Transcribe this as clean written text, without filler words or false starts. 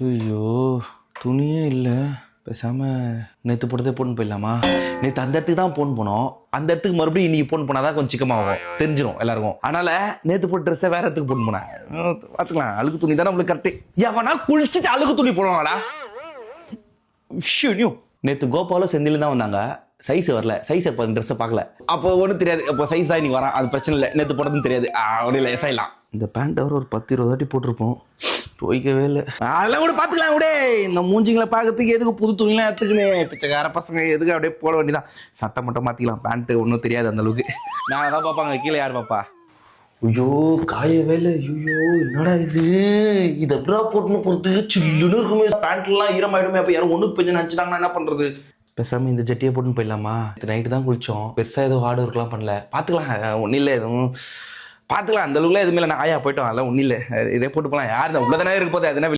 ஐயோ துணியே இல்லை. பேசாமல் நேற்று போட்டதே போன் போயிடலாமா? நேற்று அந்த இடத்துக்கு தான் போன் போனோம். அந்த இடத்துக்கு மறுபடியும் இன்னைக்கு போன் போனால் தான் கொஞ்சம் சிக்கமாகும், தெரிஞ்சிடும் எல்லாருக்கும். அதனால் நேற்று போட்ட ட்ரெஸ்ஸை வேறு இடத்துக்கு போன் போனேன். பார்த்துக்கலாம். அழுக்கு துணி தானே நம்மளுக்கு கரெக்டு. எவனா குளிச்சுட்டு அழுக்கு துணி போடுவாங்கடா. நேற்று கோபாலும் செந்திலும் தான் வந்தாங்க. சைஸ் வரல. சைஸ் எப்போ ட்ரெஸ்ஸை பார்க்கல. அப்போ ஒன்றும் தெரியாது. இப்போ சைஸ் தான் இன்னைக்கு வரான். அது பிரச்சனை இல்லை. நேற்று போட்டதுன்னு தெரியாது. ஒன்றும் இல்லை, எஸ்ஐலாம். இந்த பேண்ட் அவர் ஒரு 10-20 வாட்டி போட்டிருப்போம். துவைக்கவே இல்லை. அதெல்லாம் கூட பார்த்துக்கலாம். கூட இந்த மூஞ்சிங்களை பார்க்கறதுக்கு எதுக்கு புது துணிலாம் எடுத்துக்கணும்? பிச்சைக்கார பசங்க எதுக்கு அப்படியே போட வேண்டியதான். சட்டை மட்டும் மாற்றிக்கலாம். பேண்ட்டு ஒன்றும் தெரியாது அந்த அளவுக்கு. நான் தான் பார்ப்பாங்க, கீழே யார் பார்ப்பா? ஐயோ காயவே இல்லை. ஐயோ என்னடா இது? இதை எப்படா போட்டுன்னு போகிறது? சில்லுன்னு இருக்குமே. பேண்ட்லாம் ஈரமாயிடுமே. அப்போ யாரும் ஒன்றுக்கு கொஞ்சம் நினச்சிட்டாங்கன்னா என்ன பண்ணுறது? பேசாமல் இந்த ஜட்டியை போட்டுன்னு போயிடலாமா? நைட்டு தான் குளித்தோம். பெருசாக எதுவும் ஹார்ட் ஒர்க்லாம் பண்ணல. பார்த்துக்கலாம். ஒன்றும் இல்லை, எதுவும் பார்த்துக்கலாம். அந்த அளவுக்குலாம் எதுவுமே இல்லை. நான் ஆயா போயிட்டோம். அதெல்லாம் ஒன்றும் இல்லை. இதே போட்டு போகலாம். யார் உள்ளதானே இருக்க போது? அதுனா